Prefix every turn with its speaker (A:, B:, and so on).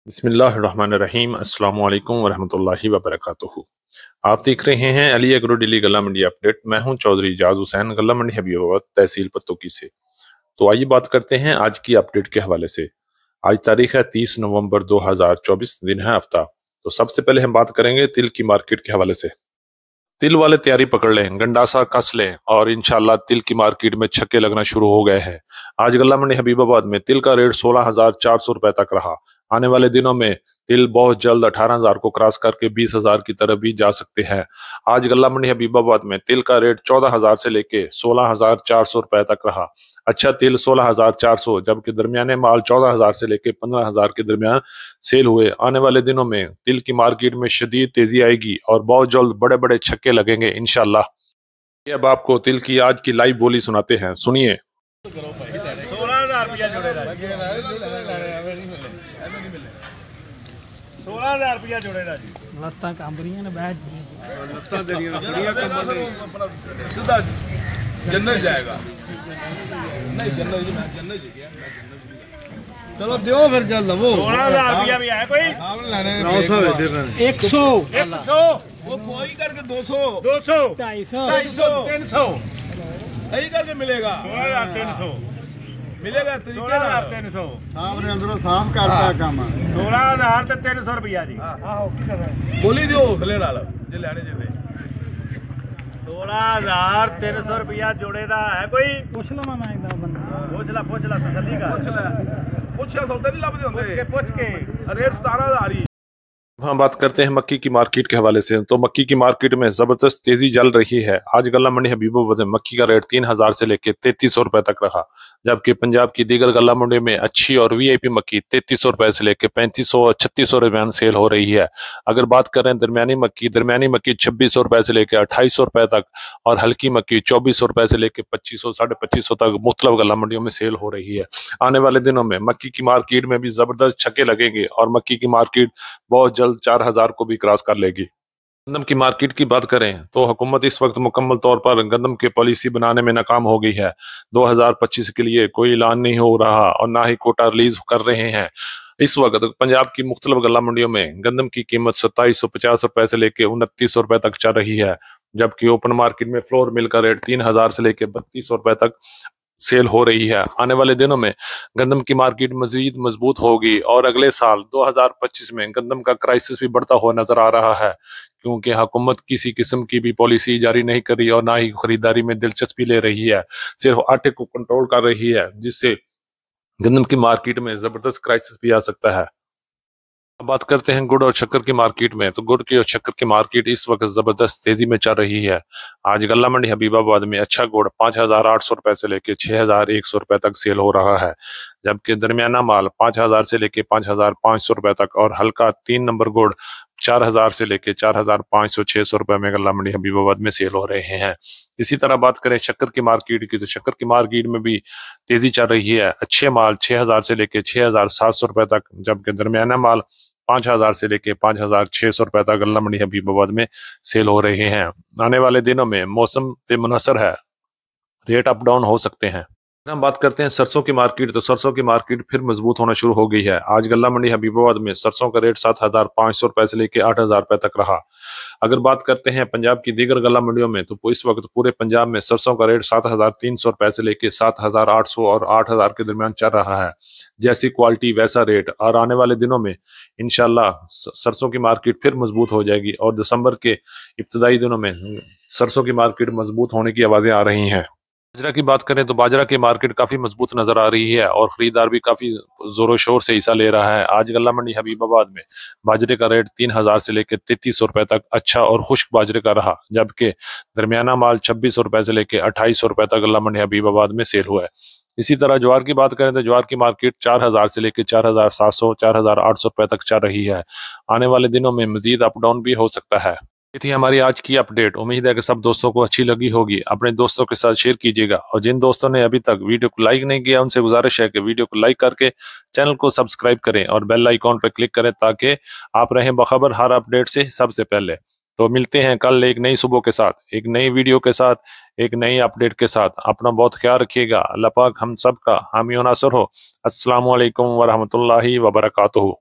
A: बिस्मिल्लाहिर्रहमानिर्रहीम। अस्सलाम वालेकुम वरहमतुल्लाहि वबरकातुहू। आप देख रहे हैं अली एग्रो डेली गल्ला मंडी अपडेट। मैं हूं चौधरी इजाज हुसैन, गल्ला मंडी हबीबाबाद, तहसील पत्तोकी से। तो आइए बात करते हैं आज की अपडेट के हवाले से। आज तारीख है 30 नवंबर 2024, दिन है हफ्ता। तो सबसे पहले हम बात करेंगे तिल की मार्केट के हवाले से। तिल वाले तैयारी पकड़ लें, गंडासा कस लें और इंशाल्लाह तिल की मार्केट में छक्के लगना शुरू हो गए हैं। आज गल्ला मंडी हबीबाबाद में तिल का रेट 16,400 रुपए तक रहा। आने वाले दिनों में तिल बहुत जल्द 18,000 को क्रॉस करके 20,000 की तरफ भी जा सकते हैं। आज गल्ला मंडी हबीबाबाद में तिल का रेट 14,000 से लेके 16,400 रुपए तक रहा। अच्छा तिल 16,400, जबकि दरमियाने माल 14,000 से लेके 15,000 के दरमियान सेल हुए। आने वाले दिनों में तिल की मार्केट में शदीद तेजी आएगी और बहुत जल्द बड़े बड़े छक्के लगेंगे इंशाल्लाह। अब आपको तिल की आज की लाइव बोली सुनाते हैं, सुनिए।
B: 16,000 रुपया जोड़ेगा, 16,000 रुपया जोड़ेगा जी।
C: लत्तां कंबरियां ने बैठ
B: लत्तां तेरियां बढ़िया कंबल सीधा जन्नत जाएगा। नहीं जन्नत जी, मैं जन्नत जी गया, मैं जन्नत। चलो दियो फिर जल लवो। 16,000 रुपया भी है कोई?
C: 100
B: 100 वो कोई करके 200 250 300 यही करके मिलेगा। 16,300 मिलेगा। 16,300
D: साहब ने अंदरों साफ करता काम
B: 16,000 ਤੇ 300 रुपया जी। बोली दियो हौसले नाल जे लैने जे 16,300 रुपया जोड़े दा है कोई?
C: ਪੁੱਛ ਲਵਾਂ ਮੈਂ ਇਹਦਾ ਬੰਦਾ।
B: ਪੁੱਛ ਲਾ ਤਸੱਲੀ ਕਰ। ਪੁੱਛ ਸੌਦੇ ਨਹੀਂ ਲੱਭਦੇ ਹੁੰਦੇ। ਪੁੱਛ ਕੇ ਰੇਟ 17,000 ही।
A: हम बात करते हैं मक्की की मार्केट के हवाले से। तो मक्की की मार्केट में जबरदस्त तेजी चल रही है। आज गल्ला मंडी हबीबाबाद में मक्की का रेट 3,000 से लेकर 3,300 रुपए तक रहा, जबकि पंजाब की दीगर गल्ला मंडी में अच्छी और वीआईपी मक्की 3,300 रुपए से लेकर 3,500 और 3,600 रुपए में सेल हो रही है। अगर बात करें दरमियानी मक्की 2,600 रुपए से लेकर 2,800 रुपए तक और हल्की मक्की 2,400 रुपए से लेकर 2,500 2,550 तक मुख्तलिफ गल्ला मंडियों में सेल हो रही है। आने वाले दिनों में मक्की की मार्केट में भी जबरदस्त छक्के लगेंगे और मक्की की मार्केट बहुत जल्द 4,000 को भी क्रॉस कर लेगी। गंदम की मार्केट की बात करें तो हुकूमत इस वक्त मुकम्मल तौर पर गंदम की पॉलिसी बनाने में नाकाम हो गई है। 2025 के लिए कोई ऐलान नहीं हो रहा और ना ही कोटा रिलीज कर रहे हैं। इस वक्त पंजाब की मुख्तलिफ गल्ला मंडियों में गंदम की कीमत 2750 रुपए से लेकर 2900 रुपए तक चल रही है, जबकि ओपन मार्केट में फ्लोर मिल का रेट 3,000 से लेकर 3200 रुपए तक सेल हो रही है। आने वाले दिनों में गंदम की मार्केट मजीद मजबूत होगी और अगले साल 2025 में गंदम का क्राइसिस भी बढ़ता हुआ नजर आ रहा है, क्योंकि हुकूमत किसी किस्म की भी पॉलिसी जारी नहीं कर रही और ना ही खरीदारी में दिलचस्पी ले रही है, सिर्फ आटे को कंट्रोल कर रही है, जिससे गंदम की मार्केट में जबरदस्त क्राइसिस भी आ सकता है। अब बात करते हैं गुड़ और शक्कर की मार्केट में। तो गुड़ की और शक्कर की मार्केट इस वक्त जबरदस्त तेजी में चल रही है। आज गल्ला मंडी हबीबाबाद में अच्छा गुड़ 5,800 रुपए से लेकर 6,100 रुपए तक सेल हो रहा है, जबकि दरमियाना माल 5,000 से लेकर 5,500 रुपए तक और हल्का 3 नंबर गुड़ 4,000 से लेकर 4,500 600 रुपए में गल्ला मंडी हबीबाबाद में सेल हो रहे हैं। इसी तरह बात करें शक्कर की मार्केट की, तो शक्कर की मार्केट में भी तेजी चल रही है। अच्छे माल 6,000 से लेकर 6,700 रुपए तक, जबकि दरमियाना माल 5,000 से लेके 5,600 रुपए तक गल्ला मंडी हबीबाबाद में सेल हो रहे हैं। आने वाले दिनों में मौसम पे मुनहसर है, रेट अप डाउन हो सकते हैं। हम बात करते हैं सरसों की मार्केट। तो सरसों की मार्केट फिर मजबूत होना शुरू हो गई है। आज गल्ला मंडी हबीबाबाद में सरसों का रेट 7,500 रुपए से लेकर 8,000 रुपए तक रहा। अगर बात करते हैं पंजाब की दीगर गल्ला मंडियों में, तो इस वक्त पूरे पंजाब में सरसों का रेट 7,300 रुपए से लेकर 7,800 और 8,000 के दरमियान चल रहा है। जैसी क्वालिटी वैसा रेट। और आने वाले दिनों में इंशाल्लाह सरसों की मार्केट फिर मजबूत हो जाएगी और दिसंबर के इब्तदाई दिनों में सरसों की मार्केट मजबूत होने की आवाजें आ रही हैं। बाजरा की बात करें तो बाजरा की मार्केट काफी मजबूत नजर आ रही है और खरीदार भी काफी जोरों शोर से हिस्सा ले रहा है। आज गल्ला मंडी हबीबाबाद में बाजरे का रेट 3,000 से लेकर 3,300 रुपए तक अच्छा और खुश्क बाजरे का रहा, जबकि दरमियाना माल 2,600 रुपए से लेकर 2,800 रुपए तक गल्ला मंडी हबीबाबाद में सेल हुआ है। इसी तरह ज्वार की बात करें तो ज्वार की मार्केट 4,000 से लेकर 4,700 4,800 रुपए तक चल रही है। आने वाले दिनों में मजीद अप डाउन भी हो सकता है। ये थी हमारी आज की अपडेट। उम्मीद है कि सब दोस्तों को अच्छी लगी होगी। अपने दोस्तों के साथ शेयर कीजिएगा और जिन दोस्तों ने अभी तक वीडियो को लाइक नहीं किया उनसे गुजारिश है कि वीडियो को लाइक करके चैनल को सब्सक्राइब करें और बेल आइकॉन पर क्लिक करें ताकि आप रहें बखबर हर अपडेट से सबसे पहले। तो मिलते हैं कल एक नई सुबह के साथ, एक नई वीडियो के साथ, एक नई अपडेट के साथ। अपना बहुत ख्याल रखिएगा। अल्लाह पाक हम सब का हामी और नासर हो। अस्सलामु अलैकुम वरहमतुल्लाहि वबरकातुहू।